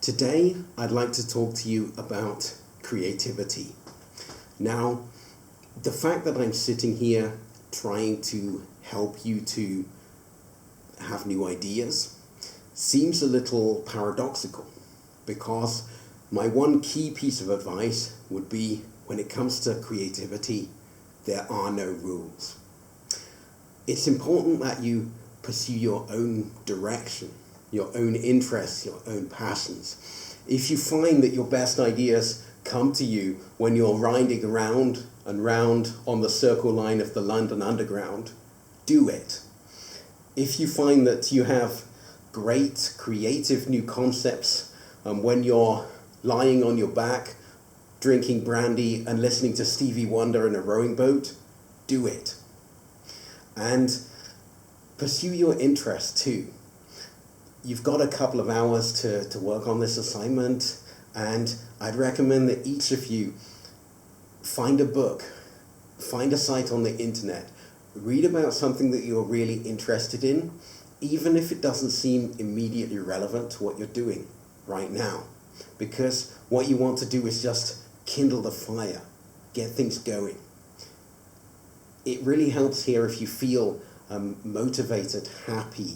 Today, I'd like to talk to you about creativity. Now, the fact that I'm sitting here trying to help you to have new ideas seems a little paradoxical, because my one key piece of advice would be, when it comes to creativity, there are no rules. It's important that you pursue your own direction, your own interests, your own passions. If you find that your best ideas come to you when you're riding around and round on the Circle Line of the London Underground, do it. If you find that you have great creative new concepts when you're lying on your back, drinking brandy and listening to Stevie Wonder in a rowing boat, do it. And pursue your interest too. You've got a couple of hours to work on this assignment, and I'd recommend that each of you find a book, find a site on the internet, read about something that you're really interested in, even if it doesn't seem immediately relevant to what you're doing right now. Because what you want to do is just kindle the fire, get things going. It really helps here if you feel motivated, happy,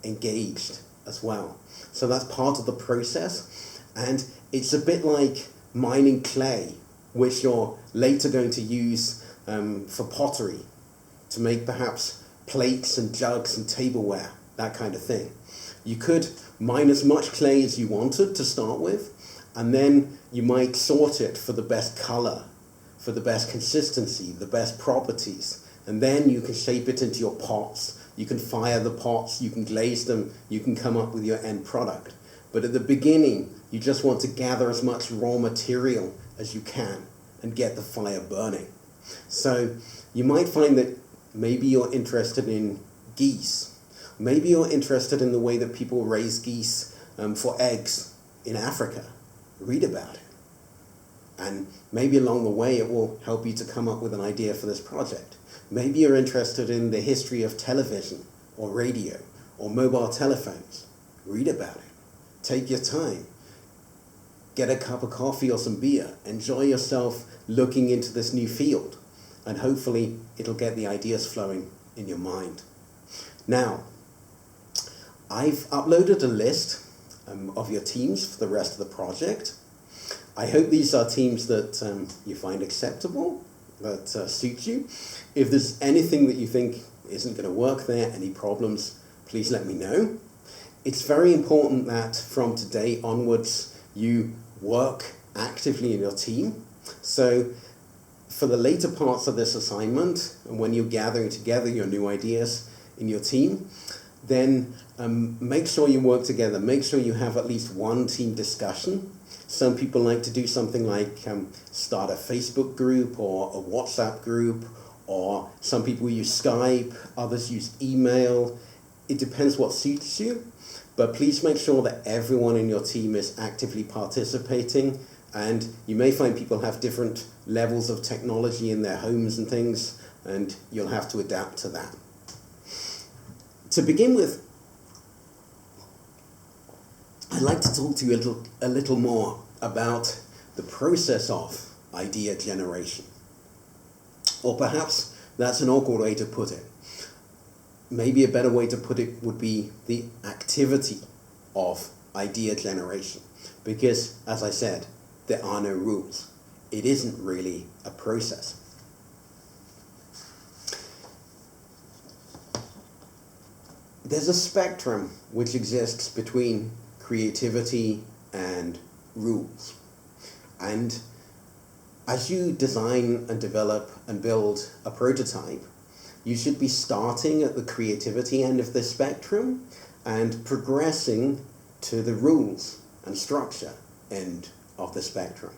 engaged as well. So that's part of the process, and it's a bit like mining clay, which you're later going to use for pottery, to make perhaps plates and jugs and tableware, that kind of thing. You could mine as much clay as you wanted to start with, and then you might sort it for the best color, for the best consistency, the best properties, and then you can shape it into your pots. You can fire the pots, you can glaze them, you can come up with your end product. But at the beginning, you just want to gather as much raw material as you can and get the fire burning. So you might find that maybe you're interested in geese. Maybe you're interested in the way that people raise geese for eggs in Africa. Read about it. And maybe along the way it will help you to come up with an idea for this project. Maybe you're interested in the history of television or radio or mobile telephones. Read about it. Take your time. Get a cup of coffee or some beer. Enjoy yourself looking into this new field. And hopefully it'll get the ideas flowing in your mind. Now, I've uploaded a list of your teams for the rest of the project. I hope these are teams that you find acceptable, that suit you. If there's anything that you think isn't going to work there, any problems, please let me know. It's very important that from today onwards you work actively in your team. So for the later parts of this assignment, and when you're gathering together your new ideas in your team, then make sure you work together. Make sure you have at least one team discussion. Some people like to do something like start a Facebook group or a WhatsApp group, or some people use Skype, others use email. It depends what suits you, but please make sure that everyone in your team is actively participating, and you may find people have different levels of technology in their homes and things, and you'll have to adapt to that. To begin with, I'd like to talk to you a little more about the process of idea generation. Or perhaps that's an awkward way to put it. Maybe a better way to put it would be the activity of idea generation. Because, as I said, there are no rules. It isn't really a process. There's a spectrum which exists between creativity and rules. And as you design and develop and build a prototype, you should be starting at the creativity end of the spectrum and progressing to the rules and structure end of the spectrum.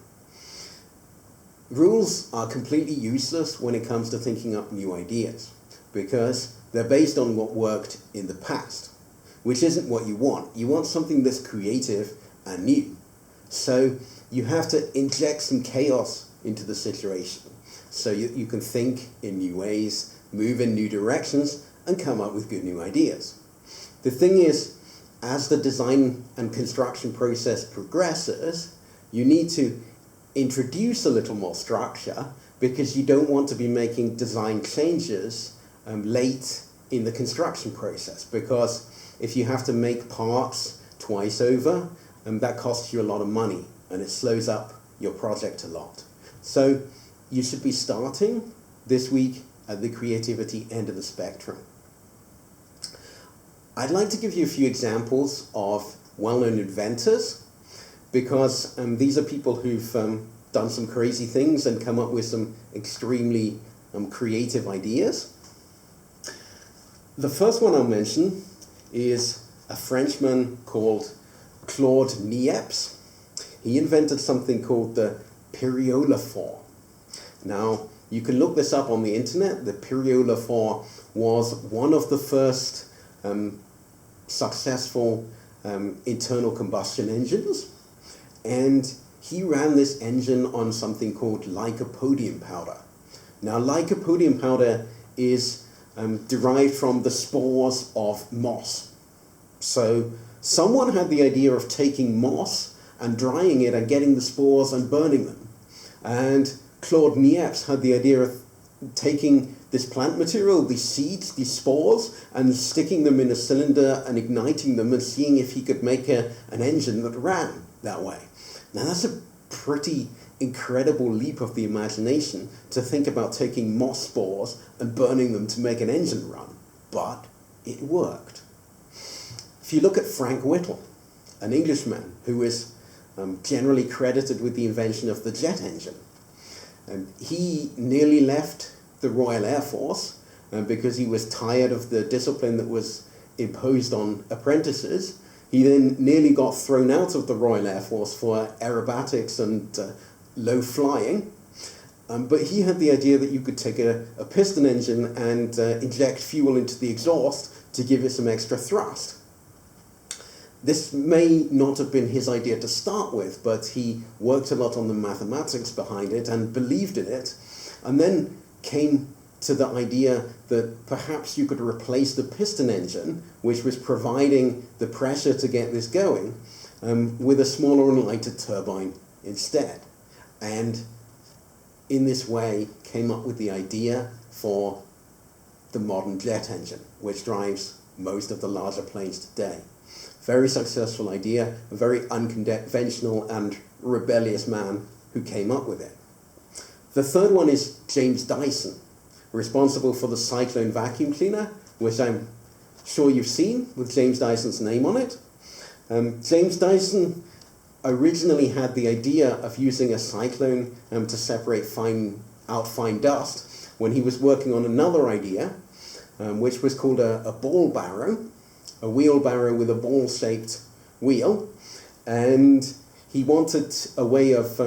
Rules are completely useless when it comes to thinking up new ideas, because they're based on what worked in the past, which isn't what you want. You want something that's creative and new. So you have to inject some chaos into the situation so you can think in new ways, move in new directions, and come up with good new ideas. The thing is, as the design and construction process progresses, you need to introduce a little more structure because you don't want to be making design changes late in the construction process, because if you have to make parts twice over, that costs you a lot of money and it slows up your project a lot. So you should be starting this week at the creativity end of the spectrum. I'd like to give you a few examples of well-known inventors, because these are people who've done some crazy things and come up with some extremely creative ideas. The first one I'll mention is a Frenchman called Claude Niepce. He invented something called the periodophore. Now, you can look this up on the internet. The periodophore was one of the first successful internal combustion engines, and he ran this engine on something called lycopodium powder. Now, lycopodium powder is derived from the spores of moss. So someone had the idea of taking moss and drying it and getting the spores and burning them. And Claude Niepce had the idea of taking this plant material, these seeds, these spores, and sticking them in a cylinder and igniting them and seeing if he could make an engine that ran that way. Now that's a pretty incredible leap of the imagination to think about taking moss spores and burning them to make an engine run, but it worked. If you look at Frank Whittle, an Englishman who is generally credited with the invention of the jet engine, he nearly left the Royal Air Force because he was tired of the discipline that was imposed on apprentices. He then nearly got thrown out of the Royal Air Force for aerobatics and low flying. But he had the idea that you could take a piston engine and inject fuel into the exhaust to give it some extra thrust. This may not have been his idea to start with, but he worked a lot on the mathematics behind it and believed in it, and then came to the idea that perhaps you could replace the piston engine, which was providing the pressure to get this going, with a smaller and lighter turbine instead. And in this way came up with the idea for the modern jet engine, which drives most of the larger planes today. Very successful idea, a very unconventional and rebellious man who came up with it. The third one is James Dyson, responsible for the Cyclone vacuum cleaner, which I'm sure you've seen with James Dyson's name on it. James Dyson originally had the idea of using a cyclone to separate fine dust when he was working on another idea, which was called a ball barrow, a wheelbarrow with a ball-shaped wheel, and he wanted a way of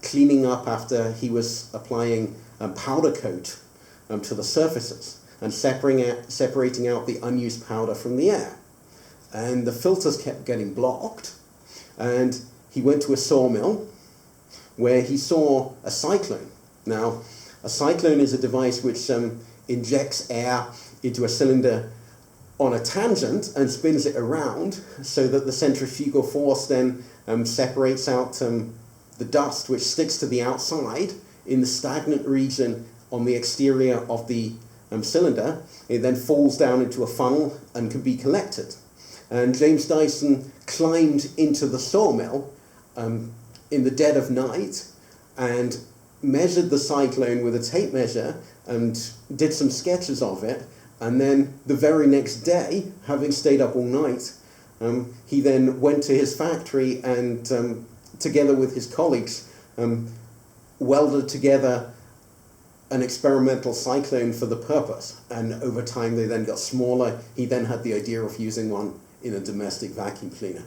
cleaning up after he was applying powder coat to the surfaces and separating out the unused powder from the air. And the filters kept getting blocked, and he went to a sawmill where he saw a cyclone. Now, a cyclone is a device which injects air into a cylinder on a tangent and spins it around so that the centrifugal force then separates out the dust which sticks to the outside in the stagnant region on the exterior of the cylinder. It then falls down into a funnel and can be collected. And James Dyson climbed into the sawmill in the dead of night and measured the cyclone with a tape measure and did some sketches of it. And then the very next day, having stayed up all night, he then went to his factory and together with his colleagues welded together an experimental cyclone for the purpose. And over time they then got smaller. He then had the idea of using one in a domestic vacuum cleaner.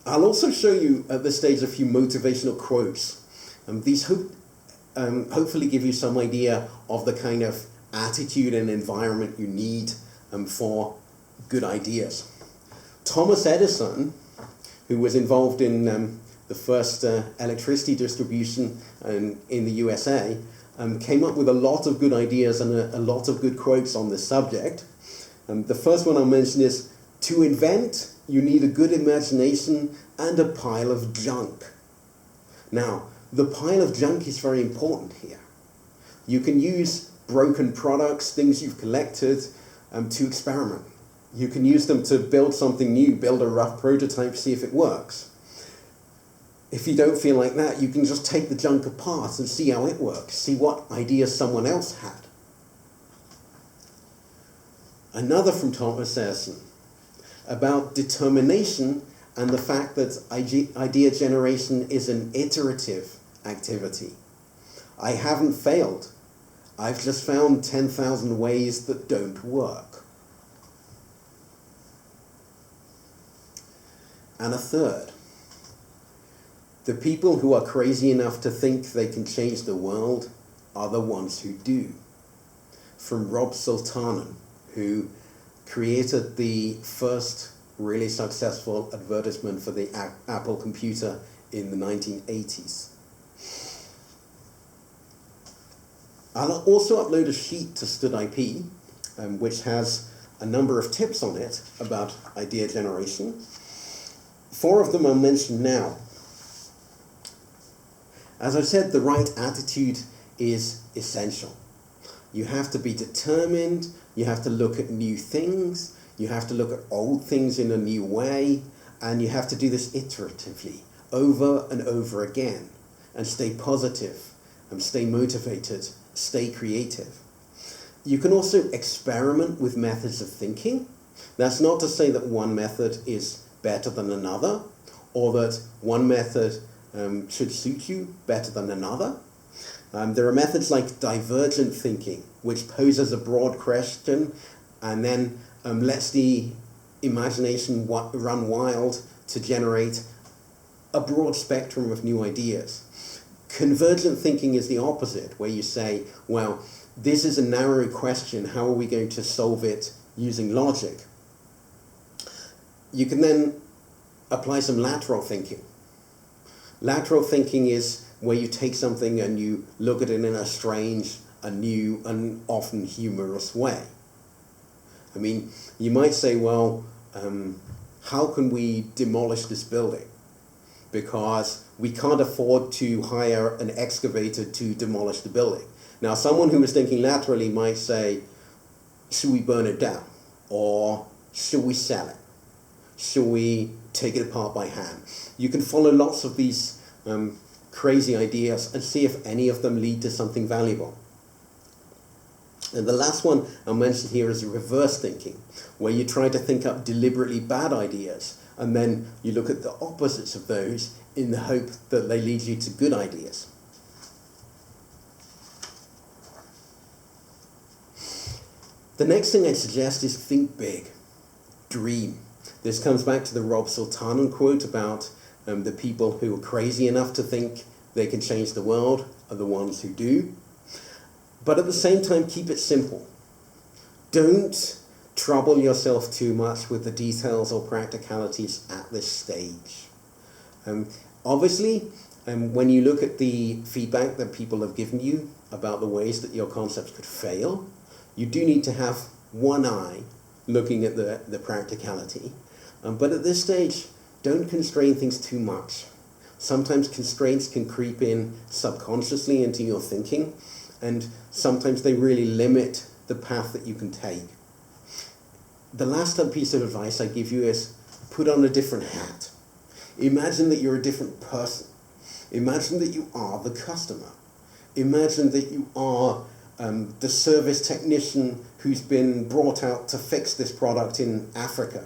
I'll also show you at this stage a few motivational quotes. These hopefully give you some idea of the kind of attitude and environment you need for good ideas. Thomas Edison, who was involved in the first electricity distribution in the USA, came up with a lot of good ideas and a lot of good quotes on this subject. The first one I'll mention is, to invent, you need a good imagination and a pile of junk. Now, the pile of junk is very important here. You can use broken products, things you've collected, to experiment. You can use them to build something new, build a rough prototype, see if it works. If you don't feel like that, you can just take the junk apart and see how it works, see what ideas someone else had. Another from Thomas Edison, about determination and the fact that idea generation is an iterative activity. I haven't failed. I've just found 10,000 ways that don't work. And a third, the people who are crazy enough to think they can change the world are the ones who do. From Rob Sultanen, who created the first really successful advertisement for the Apple computer in the 1980s. I'll also upload a sheet to StudIP, which has a number of tips on it about idea generation. 4 of them I'll mention now. As I said, the right attitude is essential. You have to be determined, you have to look at new things, you have to look at old things in a new way, and you have to do this iteratively, over and over again, and stay positive, and stay motivated, stay creative. You can also experiment with methods of thinking. That's not to say that one method is better than another, or that one method should suit you better than another. There are methods like divergent thinking, which poses a broad question and then lets the imagination run wild to generate a broad spectrum of new ideas. Convergent thinking is the opposite, where you say, well, this is a narrow question, how are we going to solve it using logic? You can then apply some lateral thinking. Lateral thinking is where you take something and you look at it in a strange, a new, and often humorous way. I mean, you might say, well, how can we demolish this building? Because we can't afford to hire an excavator to demolish the building. Now, someone who is thinking laterally might say, should we burn it down? Or should we sell it? Should we take it apart by hand? You can follow lots of these crazy ideas and see if any of them lead to something valuable. And the last one I'll mention here is reverse thinking, where you try to think up deliberately bad ideas, and then you look at the opposites of those in the hope that they lead you to good ideas. The next thing I suggest is think big, dream. This comes back to the Rob Sultanen quote about the people who are crazy enough to think they can change the world are the ones who do. But at the same time, keep it simple. Don't trouble yourself too much with the details or practicalities at this stage. Obviously, when you look at the feedback that people have given you about the ways that your concepts could fail, you do need to have one eye looking at the practicality. But at this stage, don't constrain things too much. Sometimes constraints can creep in subconsciously into your thinking, and sometimes they really limit the path that you can take. The last piece of advice I give you is put on a different hat. Imagine that you're a different person. Imagine that you are the customer. Imagine that you are the service technician who's been brought out to fix this product in Africa.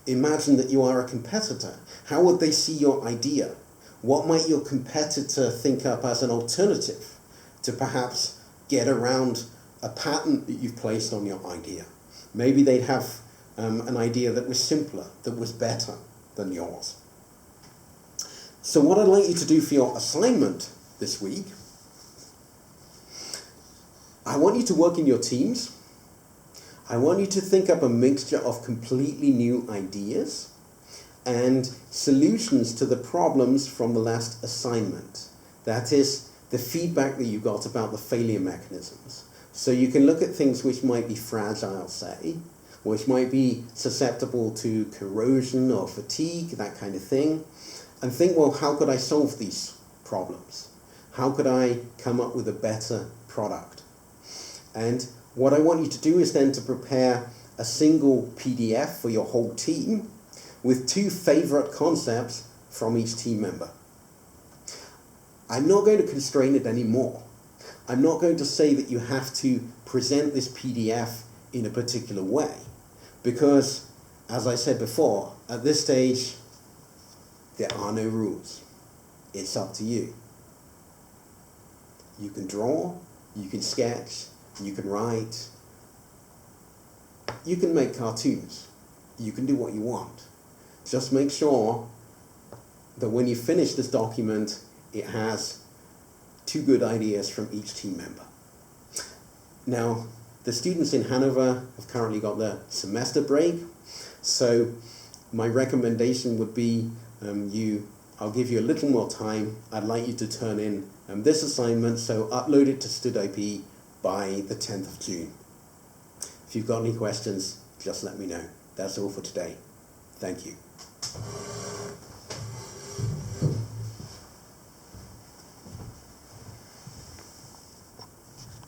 Imagine that you are a competitor. How would they see your idea? What might your competitor think up as an alternative to perhaps get around a patent that you've placed on your idea? Maybe they'd have an idea that was simpler, that was better than yours. So what I'd like you to do for your assignment this week, I want you to work in your teams. I want you to think up a mixture of completely new ideas and solutions to the problems from the last assignment. That is, the feedback that you got about the failure mechanisms. So you can look at things which might be fragile, say. which might be susceptible to corrosion or fatigue, that kind of thing, and think, well, how could I solve these problems? How could I come up with a better product? And what I want you to do is then to prepare a single PDF for your whole team with 2 favorite concepts from each team member. I'm not going to constrain it anymore. I'm not going to say that you have to present this PDF in a particular way, because, as I said before, at this stage, there are no rules. It's up to you. You can draw, you can sketch, you can write, you can make cartoons, you can do what you want. Just make sure that when you finish this document, it has 2 good ideas from each team member. Now, the students in Hannover have currently got their semester break, so my recommendation would be I'll give you a little more time. I'd like you to turn in this assignment, so upload it to StudIP by the 10th of June. If you've got any questions, just let me know. That's all for today. Thank you.